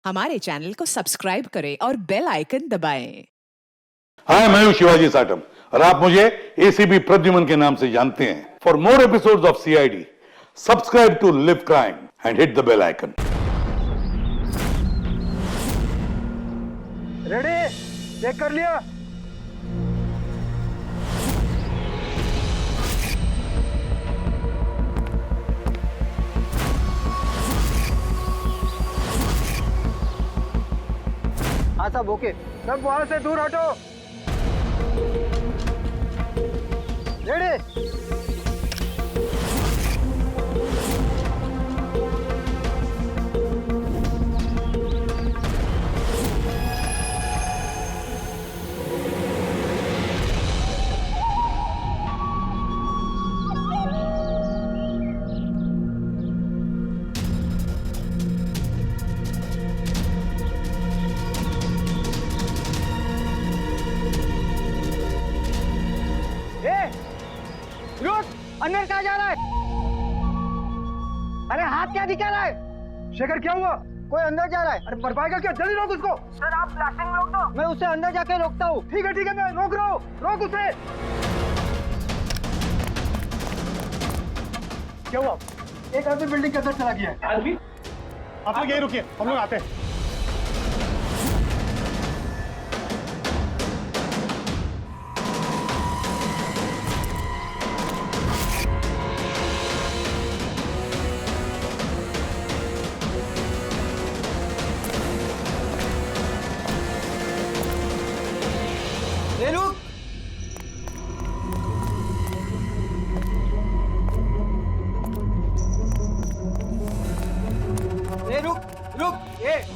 हमारे चैनल को सब्सक्राइब करें और बेल आइकन दबाएं। हाय, मैं हूं शिवाजी साटम और आप मुझे एसीपी प्रद्युमन के नाम से जानते हैं। For more episodes of CID, subscribe to live crime and hit the bell icon. Ready? Check कर लिया? हाँ सब ओके। सब वहां से दूर हटो। रेडी? रुक! अंदर कहाँ जा रहा है? अरे हाथ क्या दिखा रहा है? शेखर क्या हुआ? कोई अंदर जा रहा है। अरे मर पाएगा क्या? जल्दी रोक उसको। सर आप ब्लास्टिंग रोक दो। मैं उसे अंदर जाके रोकता हूँ। ठीक है मैं रोक रहा हूँ। रोक उसे। क्या हुआ? एक आदमी बिल्डिंग के अंदर चला गया है। आदमी? आप लोग यहीं रुकिए, हम लोग आते हैं।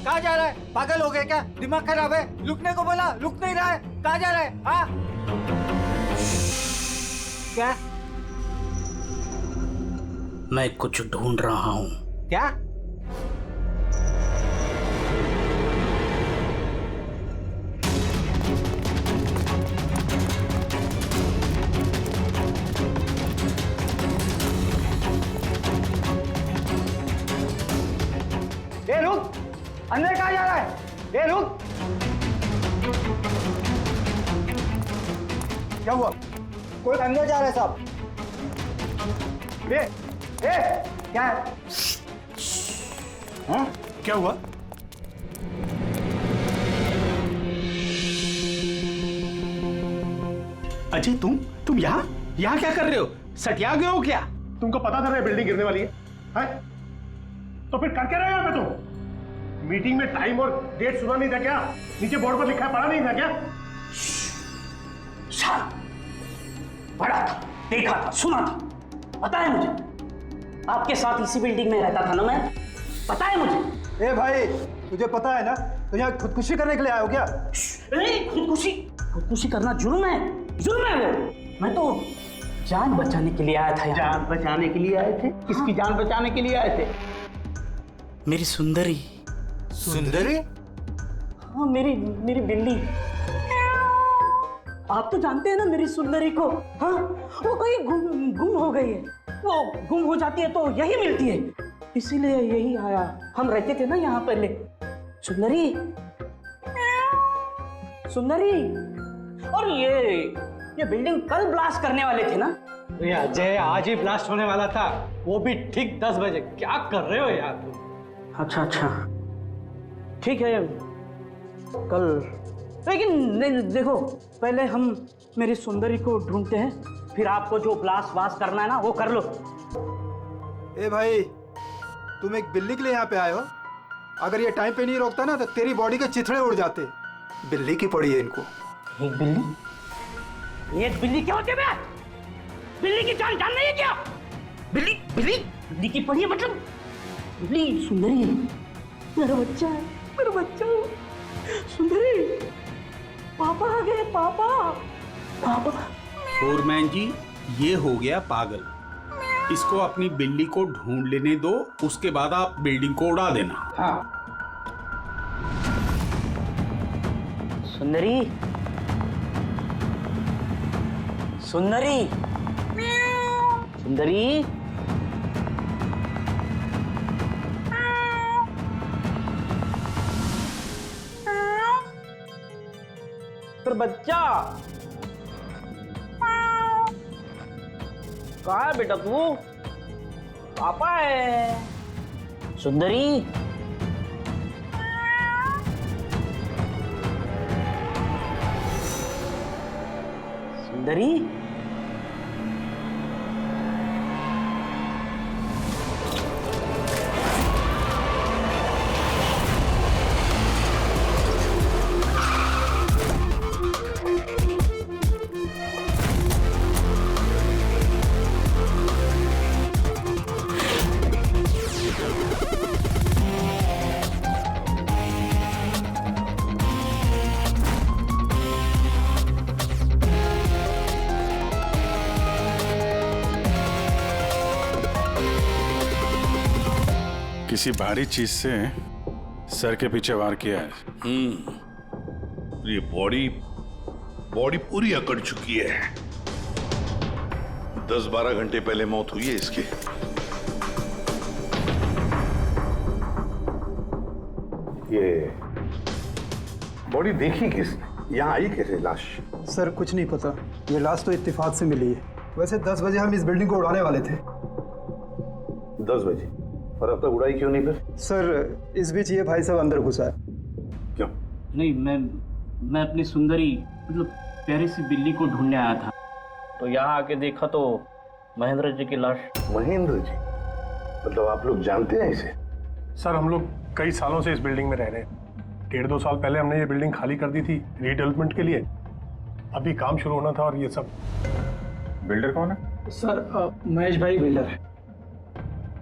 कहाँ जा रहा है? पागल हो गए क्या? दिमाग खराब है? रुकने को बोला, रुक नहीं रहा है। कहाँ जा रहा है? हाँ? क्या? मैं कुछ ढूंढ रहा हूँ। क्या? ए रुक! अंदर कहाँ जा रहा है? ए रुक! क्या हुआ? कोई अंदर जा रहा है साहब। क्या है? हाँ? क्या हुआ? अजय तुम यहाँ क्या कर रहे हो? सटिया गए हो क्या? तुमको पता था ना बिल्डिंग गिरने वाली है? तो फिर कर क्या रहे हो यहाँ पे तुम? मीटिंग में टाइम और डेट सुना नहीं था क्या? नीचे बोर्ड पर लिखा है, पढ़ा नहीं था क्या? पढ़ा था, देखा था, सुना था, पता है मुझे। आपके साथ इसी बिल्डिंग में रहता था ना मैं, पता है मुझे। ए भाई, तुझे पता है ना तो यहाँ खुदकुशी करने के लिए आए हो क्या? खुदकुशी करना जुर्म है वो। मैं तो जान बचाने के लिए आया था। जान बचाने के लिए आए थे? किसकी जान बचाने के लिए आए थे? मेरी सुंदरी। हाँ, मेरी बिल्ली। आप तो जानते हैं ना मेरी सुंदरी को। हाँ, वो कहीं गुम हो गई है। वो गुम हो जाती है तो यही मिलती है, इसीलिए यही आया। हम रहते थे ना यहाँ पहले। सुंदरी। और ये बिल्डिंग कल ब्लास्ट करने वाले थे ना? अजय, आज ही ब्लास्ट होने वाला था, वो भी ठीक 10 बजे। क्या कर रहे हो यार तुम? अच्छा, ठीक है कल, लेकिन देखो पहले हम मेरी सुंदरी को ढूंढते हैं, फिर आपको जो ब्लास्ट करना है ना वो कर लो। ए भाई, तुम एक बिल्ली के लिए यहाँ पे आए हो? अगर ये टाइम पे नहीं रोकता ना तो तेरी बॉडी के चिथड़े उड़ जाते। बिल्ली की पड़ी है इनको। एक बिल्ली क्या होती है? बिल्ली की जान नहीं है क्या? बिल्ली की पड़ी है मतलब? बिल्ली सुंदरी है, मेरा बच्चा है। सुंदरी, पापा आ गए। पापा। फोरमैन जी, ये हो गया पागल। इसको अपनी बिल्ली को ढूंढ लेने दो, उसके बाद आप बिल्डिंग को उड़ा देना। हाँ। सुंदरी। पर बच्चा। कहाँ है बेटा तू? पापा है। सुंदरी, सुंदरी, किसी भारी चीज से सर के पीछे वार किया है। ये बॉडी पूरी अकड़ चुकी है। 10-12 घंटे पहले मौत हुई है इसकी। ये बॉडी देखी किसने? यहाँ आई कैसे लाश? सर कुछ नहीं पता, ये लाश तो इत्तेफाक से मिली है। वैसे 10 बजे हम इस बिल्डिंग को उड़ाने वाले थे। 10 बजे? और अब तक उड़ाई क्यों नहीं फिर? सर इस बीच ये भाई साहब अंदर घुसा है। क्यों? नहीं, मैं अपनी सुंदरी मतलब प्यारी सी बिल्ली को ढूंढने आया था, तो यहाँ आके देखा तो महेंद्र जी की लाश। महेंद्र जी? मतलब आप लोग जानते हैं इसे? सर हम लोग कई सालों से इस बिल्डिंग में रह रहे हैं। 1.5-2 साल पहले हमने ये बिल्डिंग खाली कर दी थी रीडेवलपमेंट के लिए। अभी काम शुरू होना था और ये सब। बिल्डर कौन है? सर महेश भाई बिल्डर है।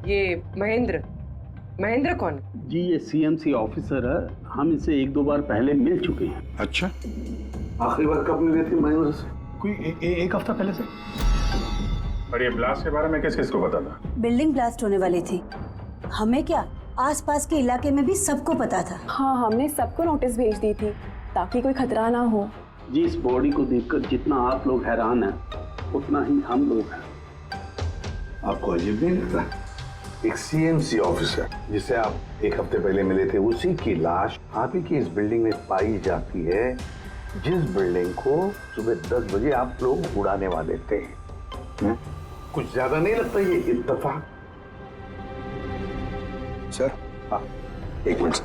ये महेंद्र कौन? जी ये सीएमसी ऑफिसर है, हम इसे 1-2 बार पहले मिल चुके हैं। अच्छा, आखिरी बार कब मिले थे महेंद्र से? कोई एक हफ्ता पहले से। और ये ब्लास्ट के बारे में किस किस को पता था? बिल्डिंग ब्लास्ट होने वाली थी, हमें क्या आसपास के इलाके में भी सबको पता था। हाँ, हमने सबको नोटिस भेज दी थी ताकि कोई खतरा ना हो। जी इस बॉडी को देखकर जितना आप लोग हैरान हैं उतना ही हम लोग हैं। आपको अजीब नहीं लगता? एक सीएमसी ऑफिसर जिसे आप 1 हफ्ते पहले मिले थे, उसी की लाश आप ही की इस बिल्डिंग में पाई जाती है, जिस बिल्डिंग को सुबह 10 बजे आप लोग उड़ाने वाले थे। कुछ ज्यादा नहीं लगता ये इत्तेफाक? सर हाँ, एक मिनट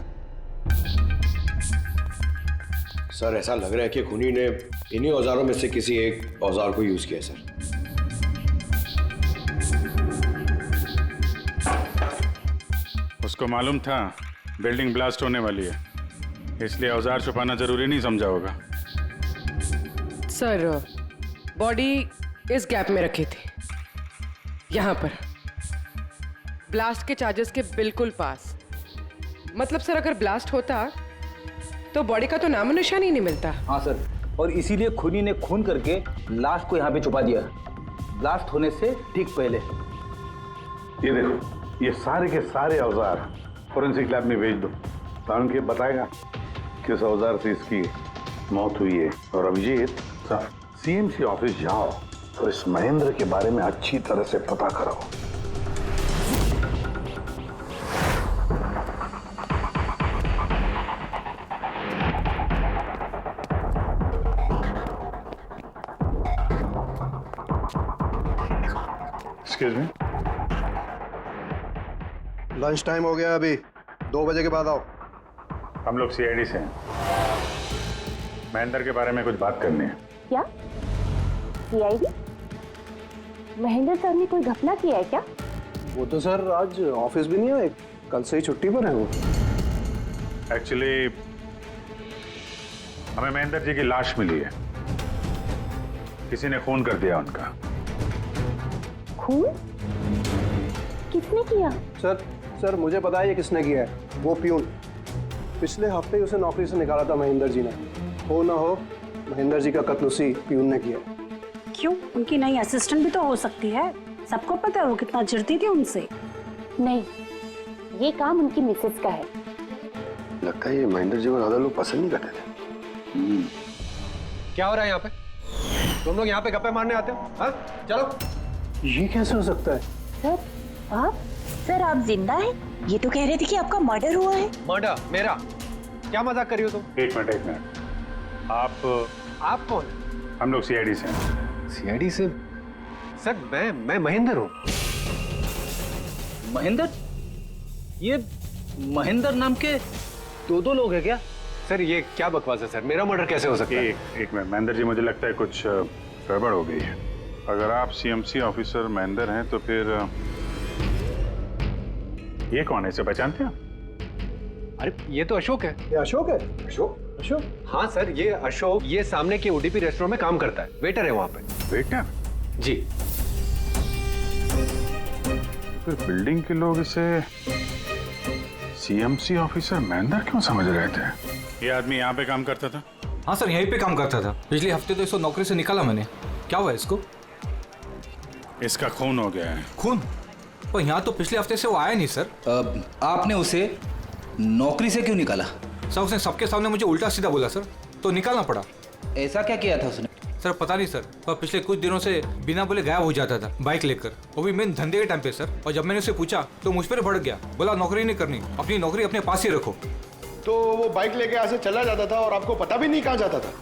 सर, ऐसा लग रहा है कि खूनी ने इन्हीं औजारों में से किसी एक औजार को यूज किया सर। उसको मालूम था बिल्डिंग ब्लास्ट होने वाली है, इसलिए औजार छुपाना जरूरी नहीं समझा होगा। सर बॉडी इस गैप में रखी थी, यहाँ पर ब्लास्ट के चार्जेस के बिल्कुल पास। मतलब सर अगर ब्लास्ट होता तो बॉडी का तो नामो निशान ही नहीं मिलता। हाँ सर, और इसीलिए खूनी ने खून करके लाश को यहाँ पे छुपा दिया, ब्लास्ट होने से ठीक पहले। ये देखो, ये सारे के सारे औजार फोरेंसिक लैब में भेज दो, कारण के बताएगा किस औजार से इसकी मौत हुई है। और अभिजीत सर, सीएमसी ऑफिस जाओ और इस महेंद्र के बारे में अच्छी तरह से पता कराओ। एक्सक्यूज मी, लंच टाइम हो गया, अभी 2 बजे के बाद आओ। हम लोग सीआईडी से हैं, महेंद्र के बारे में कुछ बात करनी है। क्या सीआईडी? महेंद्र सर ने कोई घपला किया है क्या? वो तो सर आज ऑफिस भी नहीं आए, कल से ही छुट्टी पर है वो। एक्चुअली हमें महेंद्र जी की लाश मिली है, किसी ने खून कर दिया उनका। खून? किसने किया? सर मुझे पता है ये किसने किया है, वो प्यून। पिछले हफ्ते ही उसे नौकरी से निकाला था महेंद्र जी ने। हो ना हो महेंद्र जी का कत्ल उसी प्यून ने किया। क्यों? उनकी नई असिस्टेंट भी तो हो सकती है, सबको पता है वो कितना चिढ़ती थी उनसे। नहीं, ये काम उनकी मिसेस का है। लगता है ये महेंद्र जी को ज्यादा लोग पसंद नहीं करते थे। क्या हो रहा है यहाँ पे? तुम लोग यहाँ पे गप्पे मारने आते हो? हाँ चलो। ये कैसे हो सकता है? सर आप जिंदा हैं? ये तो कह रहे थे कि आपका मर्डर हुआ है। मर्डर? मेरा? क्या मजाक कर रही हो तुम? एक मिनट, आप कौन? हम लोग सीआईडी से हैं। सीआईडी से? सर मैं महेंद्र हूँ। महेंद्र? ये महेंद्र नाम के दो लोग हैं क्या? सर ये क्या बकवास है सर, मेरा मर्डर कैसे हो सकता है? एक मिनट महेंद्र जी, मुझे लगता है कुछ गड़बड़ हो गई है। अगर आप सीएमसी ऑफिसर महेंद्र हैं तो फिर ये कौन है, इसे पहचानते हैं? अरे ये तो अशोक है। ये अशोक है? अशोक? हाँ सर, ये अशोक ये सामने के ओडीपी रेस्टोरेंट में काम करता है, वेटर है वहाँ पे। वेटर? जी। फिर बिल्डिंग के लोग इसे सीएमसी ऑफिसर महेंद्र क्यों समझ रहे थे? ये आदमी यहाँ पे काम करता था? हाँ सर, यहीं पे काम करता था। पिछले हफ्ते तो इसको नौकरी से निकाला मैंने। क्या हुआ इसको? इसका खून हो गया है। खून? पर यहाँ तो पिछले हफ्ते से वो आया नहीं सर। आपने उसे नौकरी से क्यों निकाला? सर उसने सबके सामने मुझे उल्टा सीधा बोला सर, तो निकालना पड़ा। ऐसा क्या किया था उसने? सर पता नहीं सर, पर पिछले कुछ दिनों से बिना बोले गायब हो जाता था बाइक लेकर, वो भी मेन धंधे के टाइम पे सर। और जब मैंने उसे पूछा तो मुझ पर भड़क गया, बोला नौकरी नहीं करनी, अपनी नौकरी अपने पास ही रखो। तो वो बाइक लेके यहाँ से चला जाता था और आपको पता भी नहीं कहाँ जाता था?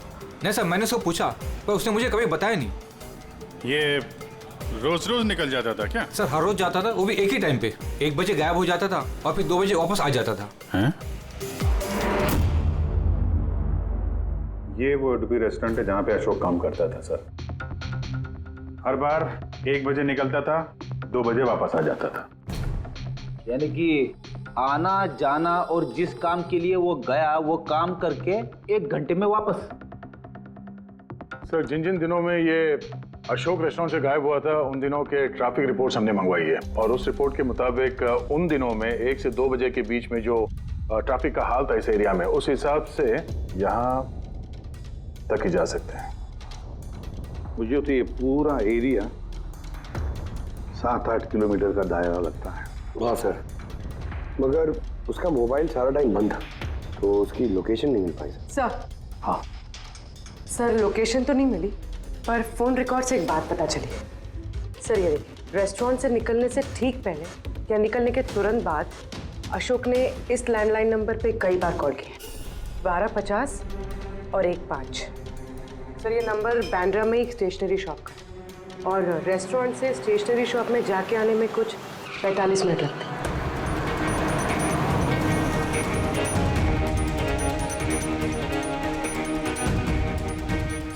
नहीं सर, मैंने उसको पूछा पर उसने मुझे कभी बताया नहीं। ये रोज रोज निकल जाता था क्या? सर हर रोज जाता था, वो भी एक ही टाइम पे। 1 बजे गायब हो जाता था और फिर 2 बजे वापस आ जाता था। हैं? ये वो ओडीपी रेस्टोरेंट है जहाँ पे अशोक काम करता था सर। हर बार 1 बजे निकलता था, 2 बजे वापस आ जाता था। यानी कि आना जाना और जिस काम के लिए वो गया वो काम करके 1 घंटे में वापस। सर जिन जिन दिनों में ये अशोक रेस्टोरेंट से गायब हुआ था उन दिनों के ट्रैफिक रिपोर्ट्स हमने मंगवाई है, और उस रिपोर्ट के मुताबिक उन दिनों में 1 से 2 बजे के बीच में जो ट्रैफिक का हाल था इस एरिया में, उस हिसाब से यहाँ तक ही जा सकते हैं। मुझे तो ये पूरा एरिया 7-8 किलोमीटर का दायरा लगता है। वाह सर, मगर उसका मोबाइल सारा टाइम बंद था, तो उसकी लोकेशन नहीं मिल पाई सर। हाँ सर लोकेशन तो नहीं मिली, पर फोन रिकॉर्ड से एक बात पता चली। सर ये देखिए, रेस्टोरेंट से निकलने से ठीक पहले या निकलने के तुरंत बाद अशोक ने इस लैंडलाइन नंबर पे कई बार कॉल किया, 1250 और 15। सर ये नंबर बांद्रा में एक स्टेशनरी शॉप का है, और रेस्टोरेंट से स्टेशनरी शॉप में जाके आने में कुछ 45 मिनट लगते हैं।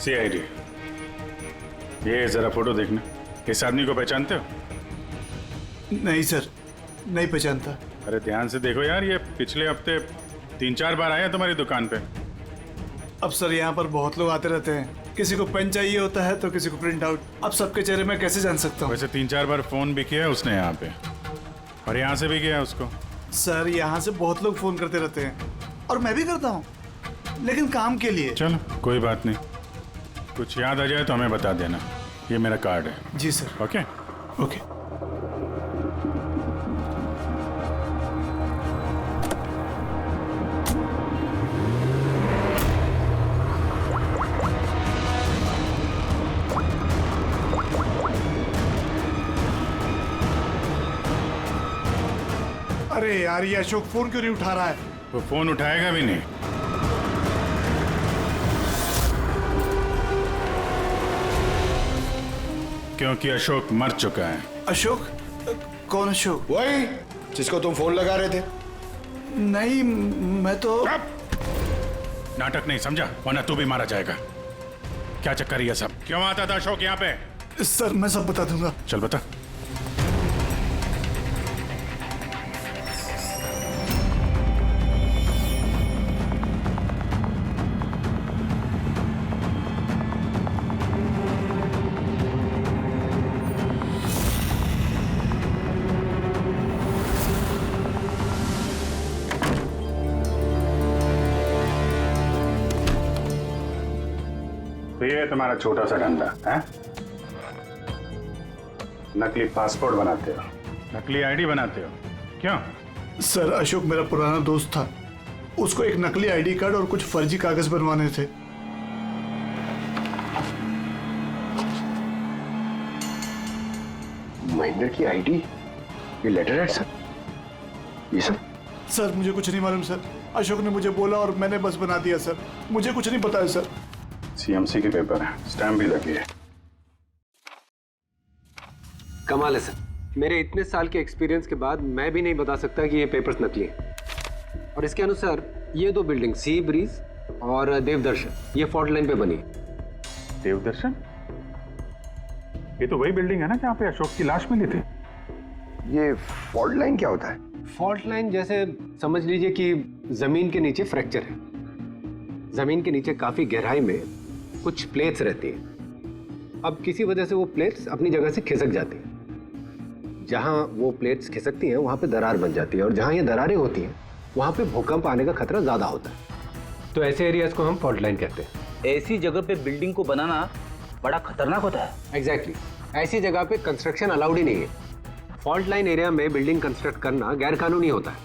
सीआईडी, ये जरा फोटो देखना। इस आदमी को पहचानते हो? नहीं सर, नहीं पहचानता। अरे ध्यान से देखो यार, ये पिछले हफ्ते 3-4 बार आया तुम्हारी दुकान पे। अब सर यहाँ पर बहुत लोग आते रहते हैं, किसी को पेन चाहिए होता है तो किसी को प्रिंट आउट। अब सबके चेहरे में कैसे जान सकता हूँ? वैसे 3-4 बार फोन भी किया उसने यहाँ पे, और यहाँ से भी किया उसको। सर यहाँ से बहुत लोग फोन करते रहते हैं, और मैं भी करता हूँ, लेकिन काम के लिए। चलो कोई बात नहीं, कुछ याद आ जाए तो हमें बता देना। ये मेरा कार्ड है। जी सर। Okay okay. अरे यार, ये अशोक फोन क्यों नहीं उठा रहा है? वो फोन उठाएगा भी नहीं। क्योंकि अशोक मर चुका है। अशोक? कौन अशोक? वही जिसको तुम फोन लगा रहे थे। नहीं, मैं तो नाटक नहीं समझा, वरना तू भी मारा जाएगा। क्या चक्कर है ये सब? क्यों आता था अशोक यहाँ पे? सर मैं सब बता दूंगा। चल बता। तो ये तुम्हारा छोटा सा धंधा है? नकली पासपोर्ट बनाते हो, नकली आईडी बनाते हो, क्यों? सर अशोक मेरा पुराना दोस्त था, उसको एक नकली आईडी कार्ड और कुछ फर्जी कागज बनवाने थे। महेंद्र की आईडी, ये लेटर है सर, ये सब? सर मुझे कुछ नहीं मालूम सर, अशोक ने मुझे बोला और मैंने बस बना दिया सर, मुझे कुछ नहीं पता है सर। सीएमसी के पेपर है, स्टैम्प भी लगी है। कमाल है सर, मेरे इतने साल के एक्सपीरियंस के बाद मैं भी नहीं बता सकता कि ये पेपर्स नकली हैं। और इसके अनुसार ये दो बिल्डिंग सी ब्रीज और देवदर्शन ये फॉल्ट लाइन पे बनी है। देवदर्शन? ये तो वही बिल्डिंग है ना जहाँ पे अशोक की लाश मिली थी। ये फॉल्ट लाइन क्या होता है? फॉल्ट लाइन जैसे समझ लीजिए कि जमीन के नीचे फ्रैक्चर है। जमीन के नीचे काफी गहराई में कुछ प्लेट्स रहती हैं। अब किसी वजह से वो प्लेट्स अपनी जगह से खिसक जाती हैं। जहां वो प्लेट्स खिसकती हैं वहां पे दरार बन जाती है, और जहां ये दरारें होती हैं वहां पे भूकंप आने का खतरा ज्यादा होता है। तो ऐसे एरियाज को हम फॉल्ट लाइन कहते हैं। ऐसी जगह पे बिल्डिंग को बनाना बड़ा खतरनाक होता है। एग्जैक्टली, ऐसी जगह पे कंस्ट्रक्शन अलाउड ही नहीं है। फॉल्ट लाइन एरिया में बिल्डिंग कंस्ट्रक्ट करना गैर कानूनी होता है।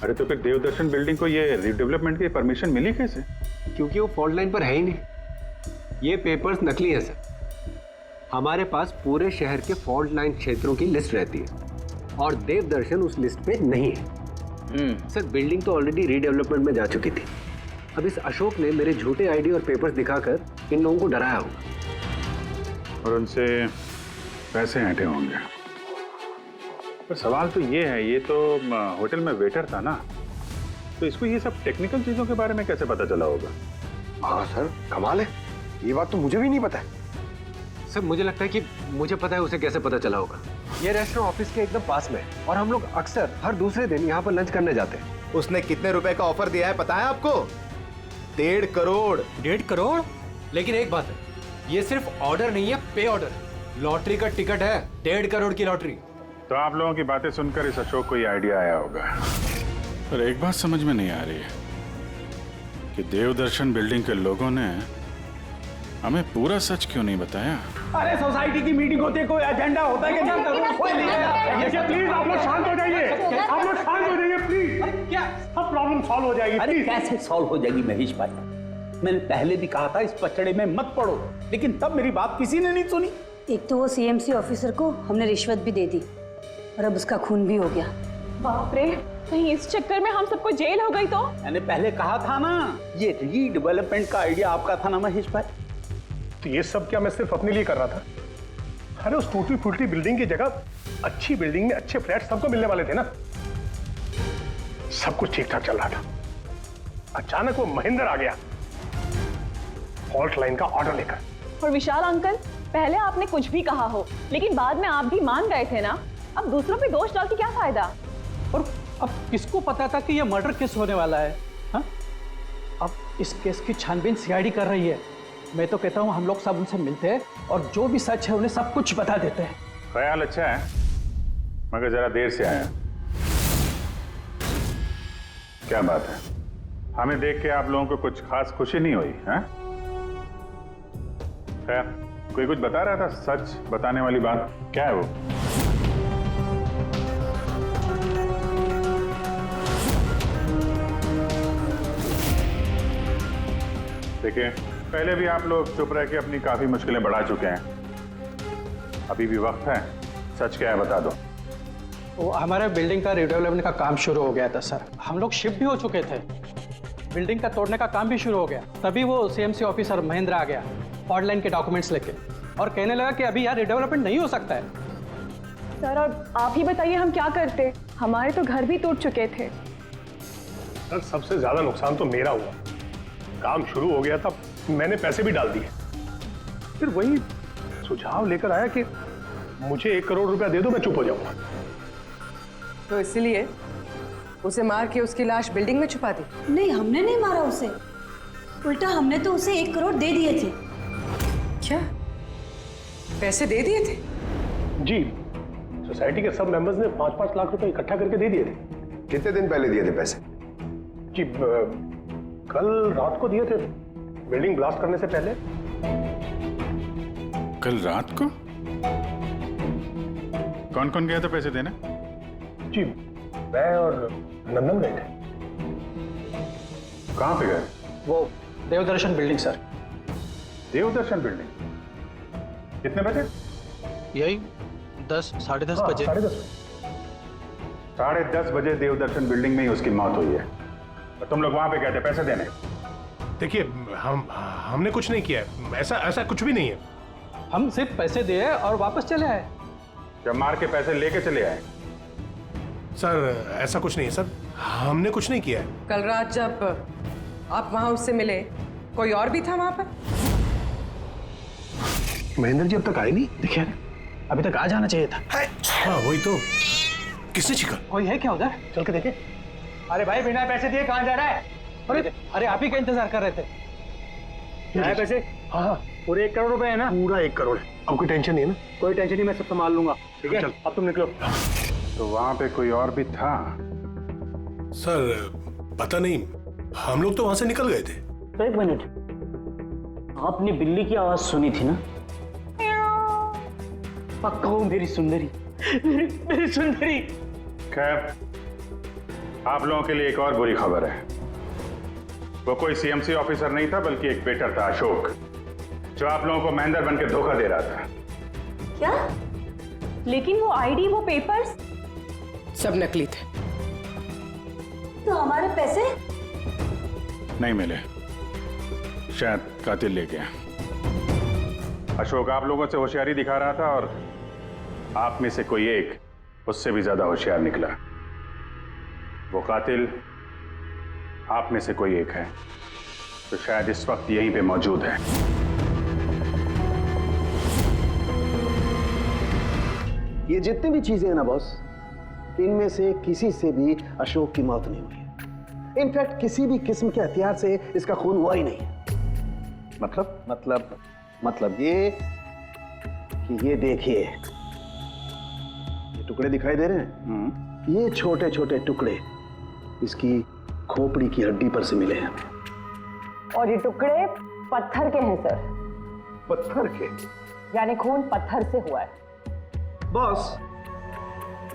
अरे तो फिर देवदर्शन बिल्डिंग को ये रीडेवलपमेंट की परमिशन मिली कैसे? क्योंकि वो फॉल्ट लाइन पर है ही नहीं। ये पेपर्स नकली हैं सर। हमारे पास पूरे शहर के फॉल्ट लाइन क्षेत्रों की लिस्ट रहती है और देवदर्शन उस लिस्ट पे नहीं है। सर बिल्डिंग तो ऑलरेडी रीडेवलपमेंट में जा चुकी थी। अब इस अशोक ने मेरे झूठे आईडी और पेपर्स दिखाकर इन लोगों को डराया होगा और उनसे पैसे ऐंठे होंगे। पर सवाल तो ये है, ये तो होटल में वेटर था ना, तो इसको ये सब टेक्निकल चीजों के बारे में कैसे पता चला होगा? हाँ सर, कमाल है, ये बात तो मुझे भी नहीं पता है। सर मुझे लगता है कि मुझे पता है उसे कैसे पता चला होगा। ये रेस्टोरेंट ऑफिस के एकदम पास में है और हम लोग अक्सर हर दूसरे दिन यहाँ पर लंच करने जाते हैं। उसने कितने रुपए का ऑफर दिया है पता है आपको? 1.5 करोड़। 1.5 करोड़? लेकिन एक बात है, ये सिर्फ ऑर्डर नहीं है, पे ऑर्डर। लॉटरी का टिकट है, 1.5 करोड़ की लॉटरी। तो आप लोगों की बातें सुनकर इस अशोक को ये आइडिया आया होगा। पर एक बात समझ में नहीं आ रही है कि देवदर्शन बिल्डिंग के लोगों ने हमें पूरा सच क्यों नहीं बताया? अरे सोसाइटी की मीटिंग होती है, कोई एजेंडा होता है कि प्लीज आप लोग शांत हो जाइए, आप लोग शांत हो जाइए प्लीज। क्या सब प्रॉब्लम सॉल्व हो जाएगी। अरे कैसे सॉल्व हो जाएगी महेश भाई? मैंने पहले भी कहा था इस पचड़े में मत पड़ो, लेकिन तब मेरी बात किसी ने नहीं सुनी। एक तो वो सीएमसी ऑफिसर को हमने रिश्वत भी दे दी और अब उसका खून भी हो गया। बाप रे, कहीं इस चक्कर में हम सबको जेल हो गई तो? मैंने पहले कहा था ना, ये रीडेवलपमेंट का आइडिया आपका था ना महेश भाई? तो ये सब क्या मैं सिर्फ अपने लिए कर रहा था? अरे उस टूटी फूटी बिल्डिंग की जगह अच्छी बिल्डिंग में अच्छे फ्लैट सबको मिलने वाले थे ना। सब कुछ ठीक ठाक चल रहा था, अचानक वो महेंद्र आ गया फॉल्ट लाइन का ऑर्डर लेकर। और विशाल अंकल, पहले आपने कुछ भी कहा हो, लेकिन बाद में आप भी मान गए थे ना। अब दूसरों पे दोष डाल के क्या फायदा? और अब किसको पता था कि ये मर्डर केस होने वाला है? हाँ? अब इस केस की छानबीन सीआईडी कर रही है। मैं तो कहता हूँ हम लोग सब उनसे मिलते हैं और जो भी सच है उन्हें सब कुछ बता देते हैं। ख्याल अच्छा है, मगर जरा देर से आया। क्या बात है, हमें देख के आप लोगों को कुछ खास खुशी नहीं हुई? हैं? खैर, कोई कुछ बता रहा था, सच बताने वाली बात क्या है वो? देखिए, पहले भी आप लोग चुप रह के अपनी काफी मुश्किलें बढ़ा चुके हैं। अभी भी वक्त है, सच क्या है बता दो। वो हमारे बिल्डिंग का रिडेवलपमेंट का काम शुरू हो गया था सर। हम लोग शिफ्ट भी हो चुके थे, बिल्डिंग का तोड़ने का काम भी शुरू हो गया। तभी वो सीएमसी ऑफिसर महेंद्र आ गया फॉल्ट लाइन के डॉक्यूमेंट्स लेके और कहने लगा कि अभी यार रिडेवलपमेंट नहीं हो सकता है। सर अब आप ही बताइए हम क्या करते? हमारे तो घर भी टूट चुके थे। सर सबसे ज्यादा नुकसान तो मेरा हुआ। काम शुरू हो गया था, मैंने पैसे भी डाल दिए। फिर वही सुझाव लेकर आया कि मुझे 1 करोड़ रुपया दे दो, मैं चुप हो जाऊंगा। तो इसलिए उसे मार के उसकी लाश बिल्डिंग में छुपा दी? नहीं, हमने नहीं मारा उसे, उल्टा हमने तो उसे 1 करोड़ दे दिए थे। क्या पैसे दे दिए थे? जी, सोसाइटी के सब मेंबर्स ने 5-5 लाख रुपए इकट्ठा करके दे दिए थे। कितने दिन पहले दिए थे पैसे? जी कल रात को दिए थे, बिल्डिंग ब्लास्ट करने से पहले। कल रात को? कौन कौन गया था पैसे देने? जी मैं और नंदन गए थे। कहाँ पे गए? वो देवदर्शन बिल्डिंग सर। देवदर्शन बिल्डिंग? कितने बजे? यही 10 साढ़े 10 बजे। 10:30 बजे देवदर्शन बिल्डिंग में ही उसकी मौत हुई है। और तुम लोग वहां पे गए थे पैसे देने? देखिए हमने कुछ नहीं किया है, ऐसा कुछ भी नहीं है। हम सिर्फ पैसे दिए और वापस चले आए। जब मार के पैसे लेके चले आए? सर ऐसा कुछ नहीं है सर, हमने कुछ नहीं किया है। कल रात जब आप वहां उससे मिले, कोई और भी था वहां पर? महेंद्र जी अब तक आए नहीं। देखिए अभी तक आ जाना चाहिए था। हाँ वही तो। किसने छिका? कोई है क्या उधर? चल के देखे। अरे भाई बिना पैसे दिए कहाँ जा रहा है? अरे आप ही का इंतजार कर रहे थे। क्या है पैसे? हाँ पूरे 1 करोड़ रुपए है ना? पूरा 1 करोड़। अब कोई टेंशन नहीं है ना? कोई टेंशन नहीं, मैं सब संभाल लूंगा। ठीक है, चल। अब तुम निकलो। तो वहां पे कोई और भी था? सर पता नहीं, हम लोग तो वहां से निकल गए थे। तो 1 मिनट, आपने बिल्ली की आवाज सुनी थी ना? पक्का वो मेरी सुंदरी, मेरी सुंदरी। खैर, आप लोगों के लिए एक और बुरी खबर है। वो कोई सीएमसी ऑफिसर नहीं था, बल्कि एक वेटर था, अशोक, जो आप लोगों को महेंद्र बन के धोखा दे रहा था। क्या? लेकिन वो आईडी, वो पेपर्स सब नकली थे। तो हमारे पैसे? नहीं मिले, शायद कातिल ले गया। अशोक आप लोगों से होशियारी दिखा रहा था और आप में से कोई एक उससे भी ज्यादा होशियार निकला। वो कातिल आप में से कोई एक है, तो शायद इस वक्त यहीं पे मौजूद है। ये जितनी भी चीजें हैं ना बॉस, इनमें से किसी से भी अशोक की मौत नहीं हुई है। इनफैक्ट किसी भी किस्म के हथियार से इसका खून हुआ ही नहीं है। मतलब ये कि ये देखिए, ये टुकड़े दिखाई दे रहे हैं? ये छोटे छोटे टुकड़े इसकी खोपड़ी की हड्डी पर से मिले हैं। और ये टुकड़े पत्थर के हैं सर। पत्थर के? यानी खून पत्थर से हुआ है। बॉस,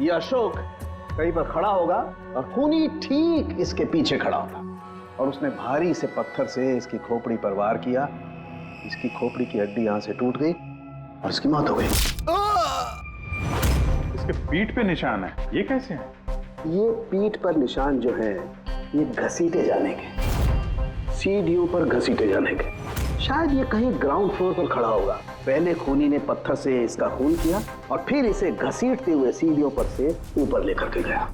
ये अशोक कहीं पर खड़ा होगा और खूनी ठीक इसके पीछे खड़ा होगा और उसने भारी से पत्थर से इसकी खोपड़ी पर वार किया। इसकी खोपड़ी की हड्डी यहां से टूट गई और इसकी मौत हो गई। इसके पीठ पे निशान है, ये कैसे है? ये पीठ पर निशान जो है, ये घसीटे जाने के, सीढ़ियों पर घसीटे जाने के। शायद ये कहीं ग्राउंड फ्लोर पर खड़ा होगा। पहले खूनी ने पत्थर से इसका खून किया और फिर इसे घसीटते हुए सीढ़ियों पर से ऊपर लेकर के गया।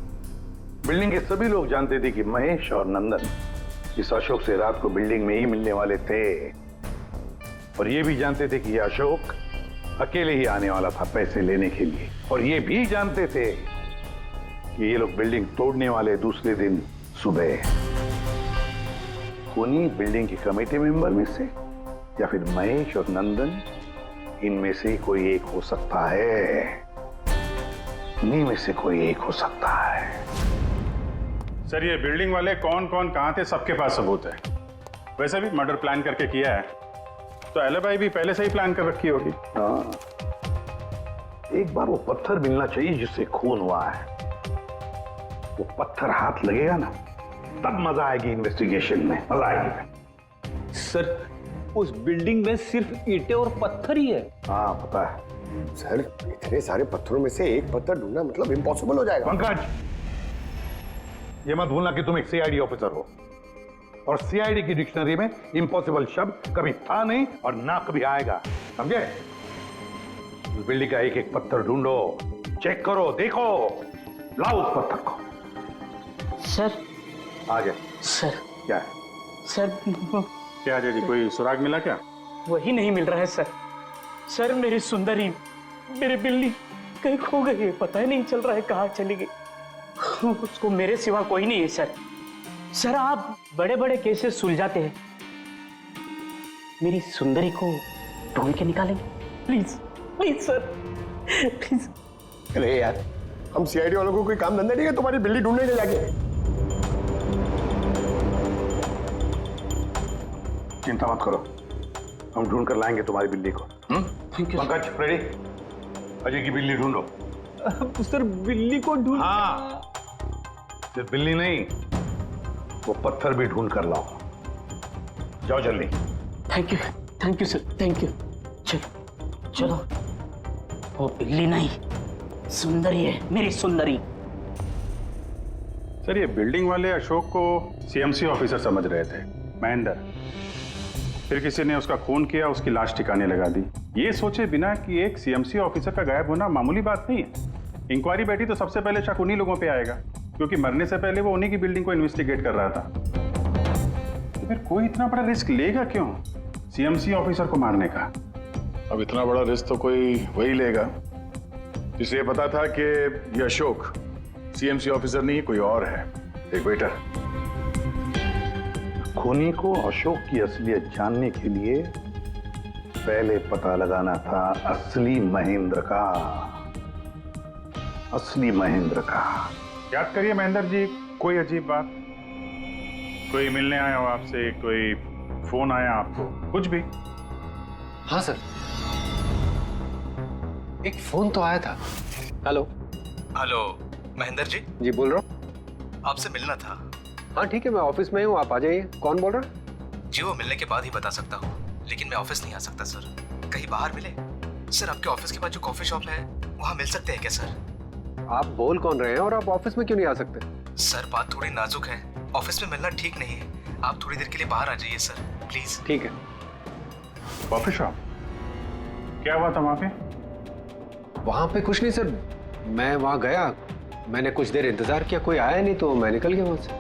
बिल्डिंग के सभी लोग जानते थे कि महेश और नंदन इस अशोक से रात को बिल्डिंग में ही मिलने वाले थे, और ये भी जानते थे कि ये अशोक अकेले ही आने वाला था पैसे लेने के लिए, और ये भी जानते थे कि ये लोग बिल्डिंग तोड़ने वाले दूसरे दिन सुबह। खूनी बिल्डिंग की कमेटी मेंबर में से या फिर महेश और नंदन, इनमें से कोई एक हो सकता है। इन्हीं में से कोई एक हो सकता है। सर ये बिल्डिंग वाले कौन कौन कहां थे, सबके पास सबूत है। वैसे भी मर्डर प्लान करके किया है, तो एलिबाई भी पहले से ही प्लान कर रखी होगी। हाँ, एक बार वो पत्थर मिलना चाहिए जिससे खून हुआ है। वो पत्थर हाथ लगेगा ना, तब मजा आएगी इन्वेस्टिगेशन में, मजा आएगी। सर उस बिल्डिंग में सिर्फ ईंटें और पत्थर ही है। हाँ पता है सर, इतने सारे पत्थरों में से एक पत्थर ढूंढना मतलब इम्पॉसिबल हो जाएगा। पंकज, ये मत भूलना कि तुम एक सीआईडी ऑफिसर हो, और सीआईडी की डिक्शनरी में इम्पॉसिबल शब्द कभी था नहीं और ना कभी आएगा, समझे? उस बिल्डिंग का एक एक पत्थर ढूंढो, चेक करो, देखो, लाओ उस पत्थर को। सर आ गया। सर क्या है? सर क्या जी, कोई सुराग मिला क्या? वही नहीं मिल रहा है सर। सर मेरी सुंदरी, मेरी बिल्ली कहीं खो गई है, पता ही नहीं चल रहा है कहाँ चली गई। उसको मेरे सिवा कोई नहीं है सर। सर आप बड़े बड़े केसेस सुलझाते हैं, मेरी सुंदरी को ढूंढ के निकालेंगे प्लीज, प्लीज सर, प्लीज। अरे यार, हम सीआईडी वालों को कोई काम धंधा नहीं है तुम्हारी बिल्ली ढूंढने के जाके। चिंता मत करो, हम ढूंढ कर लाएंगे तुम्हारी बिल्ली को। पंकज, रेडी? अजय की बिल्ली ढूंढो। सर बिल्ली को ढूंढ? हाँ, सिर्फ बिल्ली नहीं, वो पत्थर भी ढूंढ कर लाओ। जाओ जल्दी। Thank you sir, thank you. चलो चलो, वो बिल्ली नहीं, सुंदरी है, मेरी सुंदरी। सर ये बिल्डिंग वाले अशोक को सीएमसी ऑफिसर समझ रहे थे, महेंद्र, फिर किसी ने उसका खून किया, उसकी लाश ठिकाने लगा दी, ये सोचे बिना कि एक सीएमसी ऑफिसर का गायब होना मामूली बात नहीं है। इंक्वायरी बैठी तो सबसे पहले शक उन्हीं लोगों पे आएगा, क्योंकि मरने से पहले वो उन्हीं की बिल्डिंग को इन्वेस्टिगेट कर रहा था। तो फिर कोई इतना बड़ा रिस्क लेगा क्यों सीएमसी ऑफिसर को मारने का? अब इतना बड़ा रिस्क तो कोई वही लेगा जिसे ये पता था कि ये अशोक सीएमसी ऑफिसर नहीं, कोई और है, एक वेटर। खूनी को अशोक की असलियत जानने के लिए पहले पता लगाना था असली महेंद्र का। असली महेंद्र का। याद करिए महेंद्र जी, कोई अजीब बात, कोई मिलने आया हो आपसे, कोई फोन आया आपको, कुछ भी? हाँ सर, एक फोन तो आया था। Hello hello Mahendra ji. जी बोल रहा हूँ। आपसे मिलना था। हाँ ठीक है, मैं ऑफिस में हूँ, आप आ जाइए। कौन बोल रहा है? जी वो मिलने के बाद ही बता सकता हूँ, लेकिन मैं ऑफिस नहीं आ सकता सर। कहीं बाहर मिले? सर आपके ऑफिस के पास जो कॉफी शॉप है वहाँ मिल सकते हैं क्या सर? आप बोल कौन रहे हैं और आप ऑफिस में क्यों नहीं आ सकते? सर बात थोड़ी नाजुक है, ऑफिस में मिलना ठीक नहीं है। आप थोड़ी देर के लिए बाहर आ जाइए सर, प्लीज। ठीक है। Coffee shop? क्या हुआ था वहाँ पे? वहाँ पे कुछ नहीं सर, मैं वहाँ गया, मैंने कुछ देर इंतजार किया, कोई आया नहीं तो मैं निकल गया वहाँ से।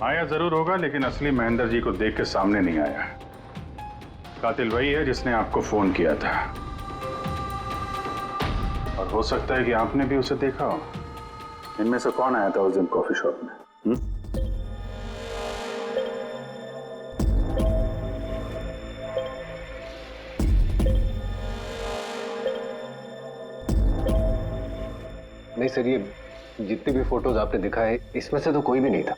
आया जरूर होगा, लेकिन असली महेंद्र जी को देख के सामने नहीं आया। कातिल वही है जिसने आपको फोन किया था, और हो सकता है कि आपने भी उसे देखा हो। इनमें से कौन आया था उस दिन कॉफी शॉप में? नहीं सर, ये जितनी भी फोटोज आपने दिखाए इसमें से तो कोई भी नहीं था।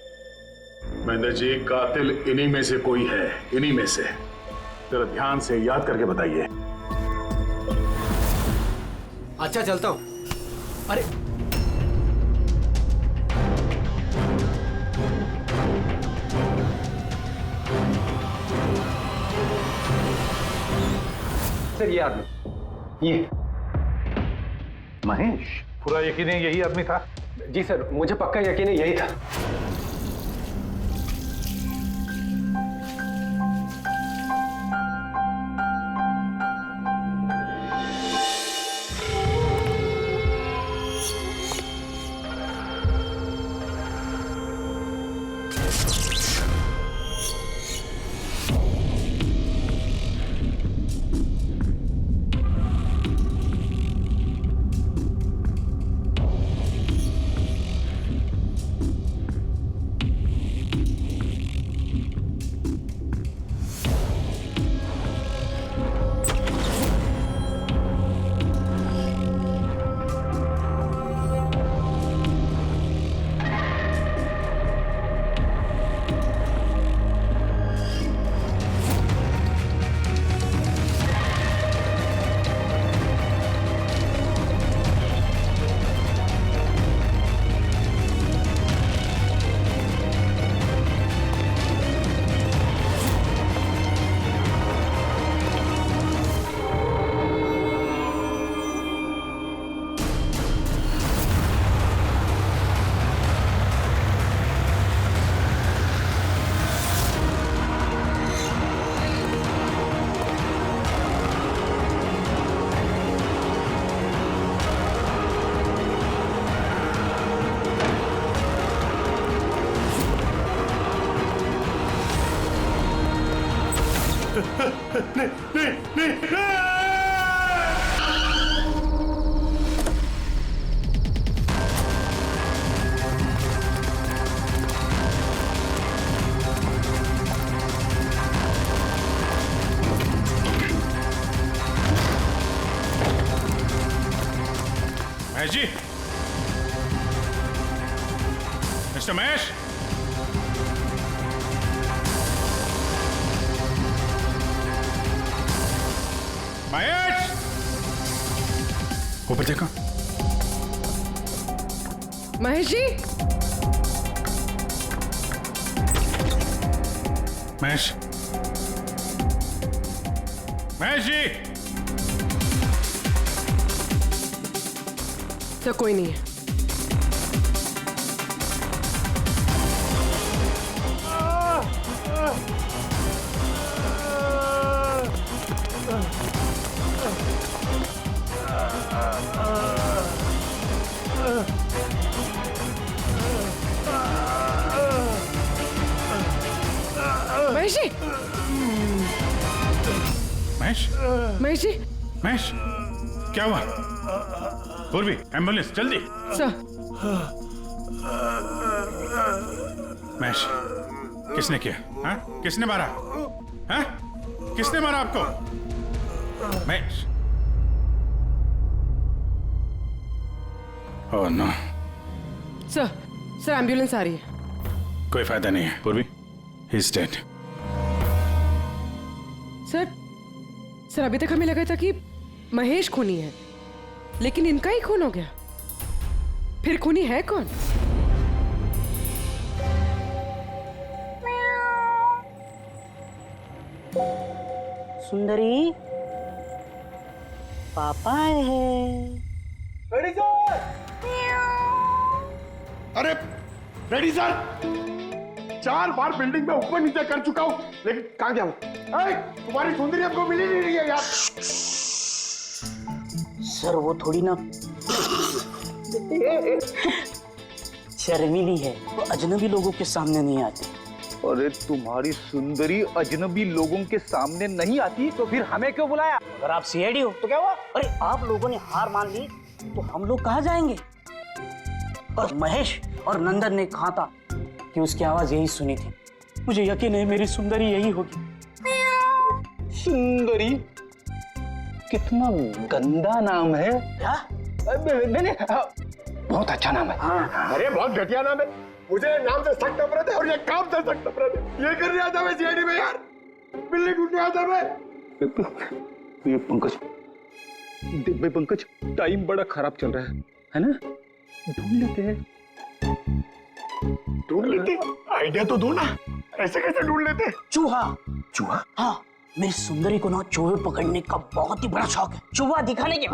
महेंद्र जी, कातिल इन्हीं में से कोई है, इन्हीं में से। जरा ध्यान से याद करके बताइए। अच्छा चलता हूँ। अरे सर, ये आदमी, ये महेश? पूरा यकीन है यही आदमी था? जी सर, मुझे पक्का यकीन है यही था। महेश जी, मिस्टर महेश, महेश, ऊपर देखो। महेश जी, महेश, महेश जी। तो कोई नहीं है। महेश जी, महेश, महेश जी, महेश, क्या हुआ? पूर्वी, एम्बुलेंस जल्दी। सर। महेश, किसने किया? हाँ? किसने मारा? हाँ? किसने मारा आपको? Mahesh. Oh no. Sir ambulance आ रही है। कोई फायदा नहीं है पूर्वी, ही इज डेड। सर अभी तक हमें लगा था कि महेश खूनी है, लेकिन इनका ही खून हो गया। फिर खूनी है कौन? सुंदरी, पापा आए हैं। Ready sir. अरे रेडी सर, 4 बार बिल्डिंग में ऊपर नीचे कर चुका हूं, लेकिन कहां गया हूं? तुम्हारी सुंदरी हमको मिली नहीं रही है यार। सर वो थोड़ी ना शर्मीली है, वो अजनबी लोगों के सामने नहीं आती। अरे तुम्हारी सुंदरी अजनबी लोगों के सामने नहीं आती तो फिर हमें क्यों बुलाया? अगर आप सीआईडी हो तो क्या हुआ? अरे आप लोगों ने हार मान ली तो हम लोग कहाँ जाएंगे? और महेश और नंदन ने कहा था कि उसकी आवाज यही सुनी थी। मुझे यकीन है मेरी सुंदरी यही होगी। सुंदरी? कितना गंदा नाम है। क्या? नहीं, बहुत अच्छा नाम है। हाँ। अरे बहुत घटिया नाम है। मुझे नाम से सख्त नफरत है और ये काम से सख्त नफरत है। ये करने आता मैं सीआईडी में यार, बिल्ली ढूंढने आता मैं। ये पंकज, देख भाई पंकज, टाइम बड़ा खराब चल रहा है ना? ढूंढ लेते हैं। ढूंढ लेते? आइडिया तो दो ना, ऐसे कैसे ढूंढ लेते? चूहा। चूहा? हाँ, मेरी सुंदरी को ना चूहे पकड़ने का बहुत ही बड़ा शौक है। चूहा दिखाने के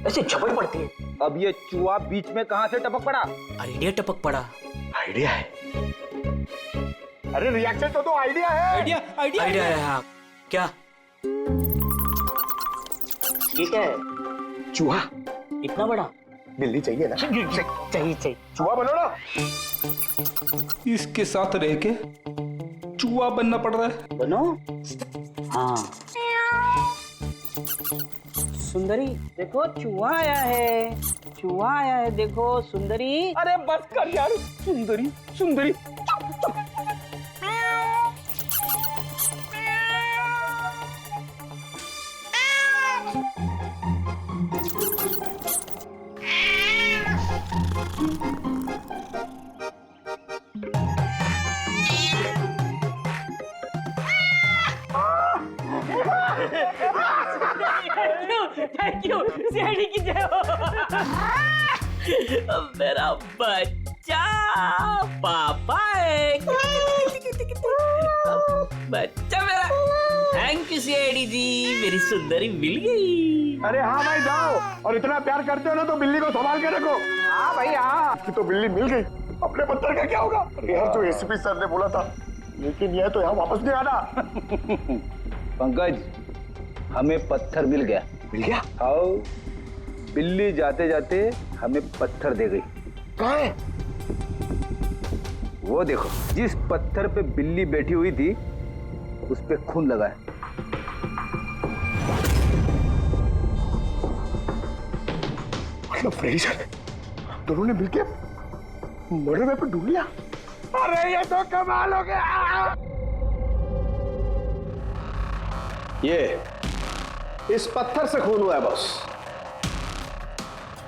ऐसे झपट पड़ती है। अब ये चूहा बीच में कहां से टपक पड़ा? आइडिया टपक पड़ा। आइडिया है? अरे रिएक्शन तो दो, आइडिया है। आइडिया है। हाँ क्या? ये क्या है? चूहा। इतना बड़ा? बिल्ली चाहिए ना? चाहिए। चूहा बनो ना। इसके साथ रह के चूहा बनना पड़ रहा है। बनो। हाँ। सुंदरी देखो, चूहा आया है। चूहा आया है, देखो सुंदरी। अरे बस कर यार, सुंदरी सुंदरी। थैंक यू, सीआईडी की जय हो। मेरा बच्चा पापा है। बच्चा मेरा। थैंक यू सीआईडी जी, मेरी सुंदरी मिल गई। अरे हाँ भाई जाओ, और इतना प्यार करते हो ना तो बिल्ली को संभाल के रखो। हाँ भाई हाँ। कि तो बिल्ली मिल गई, अपने पत्थर का क्या होगा? अरे यार जो एसीपी सर ने बोला था, लेकिन यह तो यहाँ वापस नहीं आना। पंकज, हमें पत्थर मिल गया। मिल गया? आओ, बिल्ली जाते जाते हमें पत्थर दे गई। कहाँ है? वो देखो, जिस पत्थर पे बिल्ली बैठी हुई थी उस पे खून लगा है। मतलब फ्रेडी सर दोनों ने मिलकर मर्डर वेपन ढूंढ लिया। अरे ये तो कमाल हो गया। ये इस पत्थर से खून हुआ है बॉस।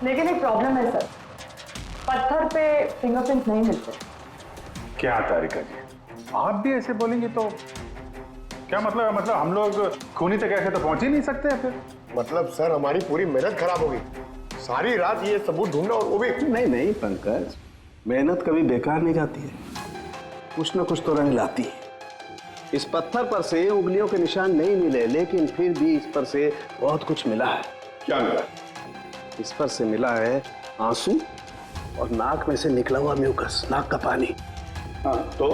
लेकिन एक प्रॉब्लम है सर, पत्थर पे फिंगरप्रिंट नहीं मिलते। क्या तारिका जी, आप भी ऐसे बोलेंगे तो क्या मतलब है? मतलब हम लोग खूनी तक ऐसे तो पहुंच ही नहीं सकते फिर? मतलब सर हमारी पूरी मेहनत खराब हो गई। सारी रात ये सबूत ढूंढना, और वो भी। नहीं पंकज, मेहनत कभी बेकार नहीं जाती है, कुछ ना कुछ तो रंग लाती है। इस पत्थर पर से उंगलियों के निशान नहीं मिले, लेकिन फिर भी इस पर से बहुत कुछ मिला है। क्या मिला? इस पर से मिला है आंसू और नाक में से निकला हुआ म्यूकस, नाक का पानी। हाँ तो?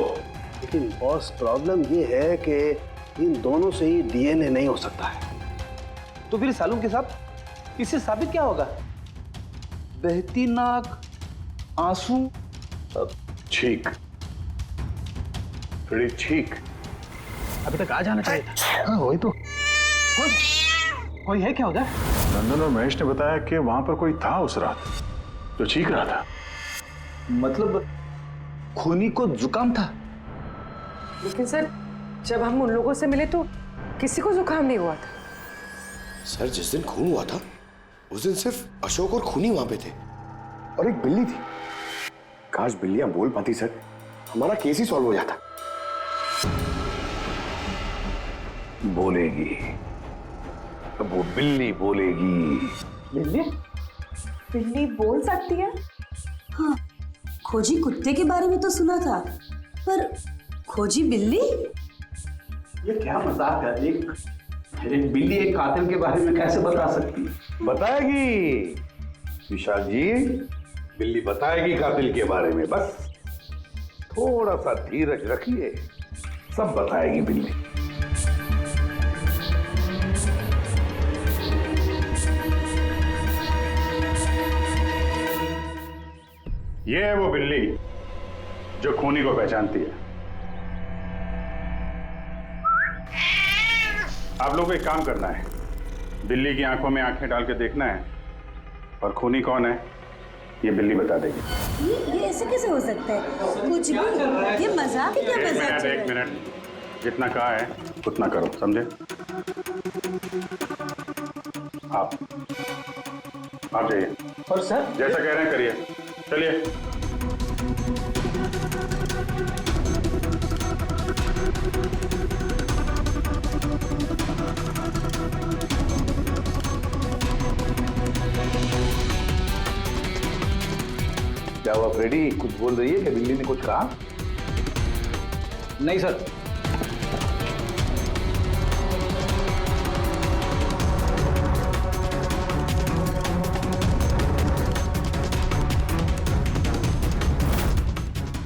लेकिन बॉस प्रॉब्लम ये है कि इन दोनों से ही डीएनए नहीं हो सकता है। तो फिर सालू के साथ इससे साबित क्या होगा? बहती नाक, आंसू, छींक, थोड़ी छींक। अभी तक आ जाना चाहिए था। हाँ वही तो। कोई है क्या उधर? नंदन और महेश ने बताया कि वहां पर कोई था उस रात जो चीख रहा था। मतलब खूनी को जुकाम था? लेकिन सर जब हम उन लोगों से मिले तो किसी को जुकाम नहीं हुआ था। सर जिस दिन खून हुआ था उस दिन सिर्फ अशोक और खूनी वहां पे थे और एक बिल्ली थी। काश बिल्लियां बोल पाती सर, हमारा केस ही सॉल्व हो जाता। बोलेगी, अब वो बिल्ली बोलेगी। बिल्ली? बिल्ली बोल सकती है? हाँ, खोजी कुत्ते के बारे में तो सुना था, पर खोजी बिल्ली? ये क्या मजाक है? एक बिल्ली एक कातिल के बारे में कैसे बता सकती है? बताएगी विशाल जी, बिल्ली बताएगी कातिल के बारे में। बस थोड़ा सा धीरज रखिए, सब बताएगी बिल्ली। ये है वो बिल्ली जो खूनी को पहचानती है। आप लोगों को एक काम करना है, बिल्ली की आंखों में आंखें डाल के देखना है और खूनी कौन है ये बिल्ली बता देगी। ये ऐसे कैसे हो सकता है? कुछ भी, ये मजाक है क्या? मजाक? एक मिनट, जितना कहा है उतना करो, समझे? आप जाइए। और सर जैसा कह रहे हैं करिए, चलिए। क्या हुआ फ्रेडी, कुछ बोल रही है कि बिल्ली ने कुछ कहा? नहीं सर।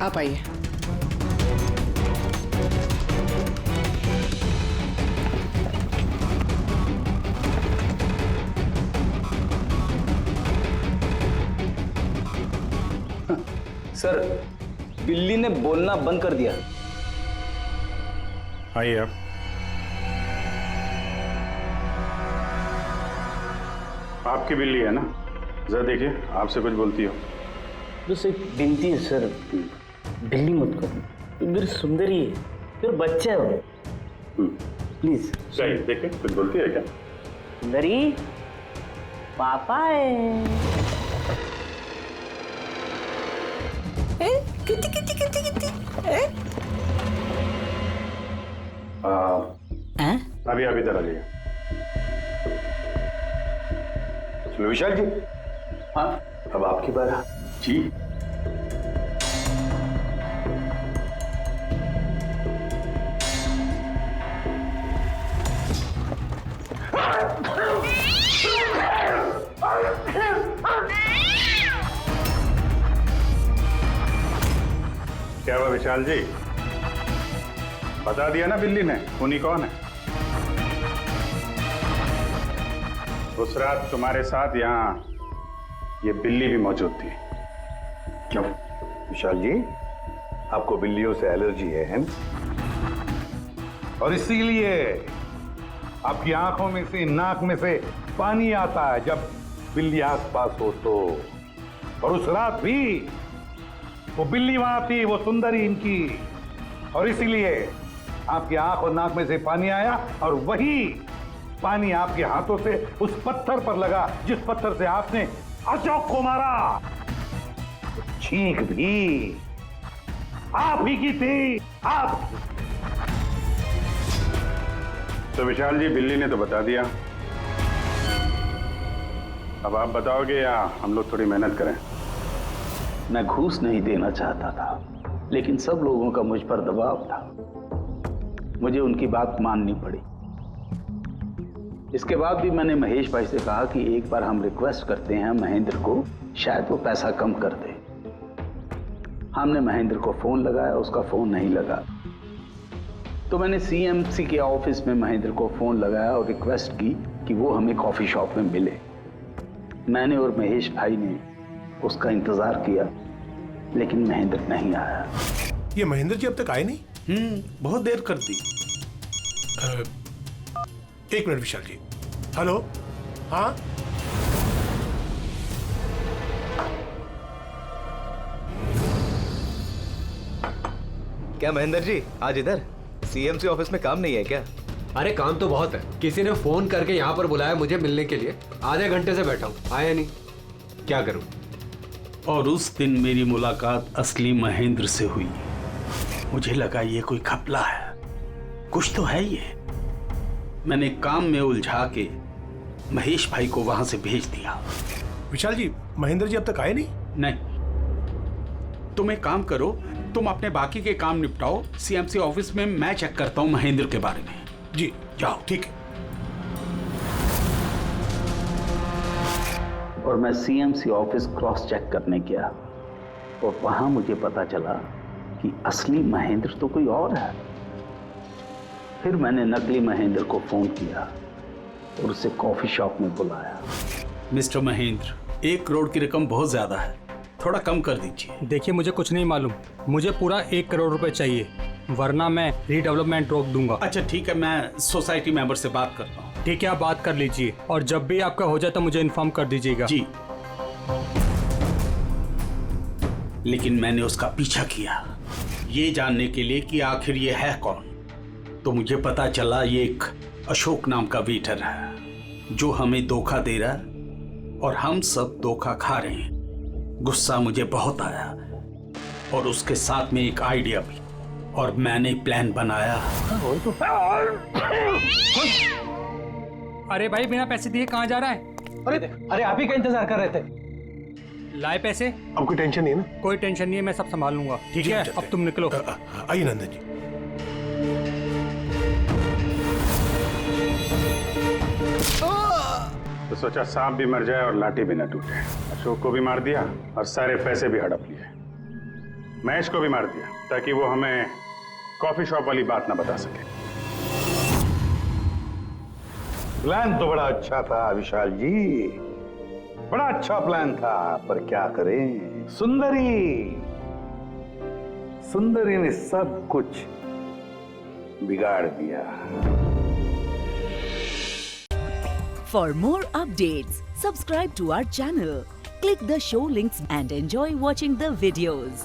आप आइए। सर बिल्ली ने बोलना बंद कर दिया। आइए आप। आपकी बिल्ली है ना? जरा देखिए, आपसे कुछ बोलती हो। बस एक विनती है सर, बिल्ली मत करो, मेरी सुंदरी है, मेरा बच्चा है वो, प्लीज। सही, देखिए कुछ बोलती है क्या? सुंदरी पापा है। कितनी कितनी कितनी कितनी? अभी आप इधर आ जाइए। विशाल जी। हाँ अब आपकी बात। जी। क्या हुआ विशाल जी? बता दिया ना बिल्ली ने खूनी कौन है? उस रात तुम्हारे साथ यहाँ ये बिल्ली भी मौजूद थी। क्यों विशाल जी, आपको बिल्लियों से एलर्जी है ना? और इसीलिए आपकी आंखों में से, नाक में से पानी आता है जब बिल्ली आसपास हो तो। और उस रात भी वो बिल्ली वहां थी, वो सुंदरी इनकी, और इसीलिए आपकी आंख और नाक में से पानी आया और वही पानी आपके हाथों से उस पत्थर पर लगा जिस पत्थर से आपने अशोक को मारा। चीख भी आप ही की थी, आप। तो विशाल जी, बिल्ली ने तो बता दिया, अब आप बताओगे या हम लोग थोड़ी मेहनत करें? मैं घूस नहीं देना चाहता था, लेकिन सब लोगों का मुझ पर दबाव था, मुझे उनकी बात माननी पड़ी। इसके बाद भी मैंने महेश भाई से कहा कि एक बार हम रिक्वेस्ट करते हैं महेंद्र को, शायद वो पैसा कम कर दे। हमने महेंद्र को फोन लगाया, उसका फोन नहीं लगा, तो मैंने सीएमसी के ऑफिस में महेंद्र को फोन लगाया और रिक्वेस्ट की कि वो हमें कॉफी शॉप में मिले। मैंने और महेश भाई ने उसका इंतजार किया, लेकिन महेंद्र नहीं आया। ये महेंद्र जी अब तक आए नहीं? बहुत देर कर दी। एक मिनट विशाल जी। हेलो, हाँ क्या महेंद्र जी आज इधर सीएमसी ऑफिस में काम नहीं है क्या? अरे काम तो बहुत है, किसी ने फोन करके यहाँ पर बुलाया मुझे मिलने के लिए। आधे घंटे से बैठा हूँ, आया नहीं, क्या करूँ? और उस दिन मेरी मुलाकात असली महेंद्र से हुई। मुझे लगा ये कोई घपला है, कुछ तो है ये। मैंने काम में उलझा के महेश भाई को वहां से भेज दिया। विशाल जी, महेंद्र जी अब तक आए नहीं? नहीं, तुम एक काम करो, तुम अपने बाकी के काम निपटाओ, सीएमसी ऑफिस में मैं चेक करता हूं महेंद्र के बारे में। जी जाओ। ठीक है। और मैं सीएमसी ऑफिस क्रॉस चेक करने गया और वहां मुझे पता चला कि असली महेंद्र तो कोई और है। फिर मैंने नकली महेंद्र को फोन किया और उसे कॉफी शॉप में बुलाया। मिस्टर महेंद्र, 1 करोड़ की रकम बहुत ज्यादा है, थोड़ा कम कर दीजिए। देखिए मुझे कुछ नहीं मालूम, मुझे पूरा 1 करोड़ रुपए चाहिए, वरना मैं रीडेवलपमेंट रोक दूंगा। अच्छा ठीक है, मैं सोसाइटी मेंबर से बात करता हूँ। ठीक है, आप बात कर लीजिए और जब भी आपका हो जाए तो मुझे इन्फॉर्म कर दीजिएगा। जी। लेकिन मैंने उसका पीछा किया ये जानने के लिए कि आखिर ये है कौन। तो मुझे पता चला ये एक अशोक नाम का वेटर है जो हमें धोखा दे रहा है और हम सब धोखा खा रहे हैं। गुस्सा मुझे बहुत आया और उसके साथ में एक आइडिया भी, और मैंने प्लान बनाया। अरे भाई, बिना पैसे दिए कहाँ जा रहा है? अरे आप ही का इंतजार कर रहे थे। लाए पैसे? अब कोई टेंशन नहीं है ना? कोई टेंशन नहीं है, मैं सब संभाल लूंगा। ठीक है, अब तुम निकलो। आइए नंदन जी। तो सोचा सांप भी मर जाए और लाठी भी न टूटे। अशोक को भी मार दिया और सारे पैसे भी हड़प लिए। महेश को भी मार दिया ताकि वो हमें कॉफी शॉप वाली बात ना बता सके। प्लान तो बड़ा अच्छा था विशाल जी, बड़ा अच्छा प्लान था, पर क्या करें, सुंदरी ने सब कुछ बिगाड़ दिया। For more updates, subscribe to our channel, click the show links and enjoy watching the videos.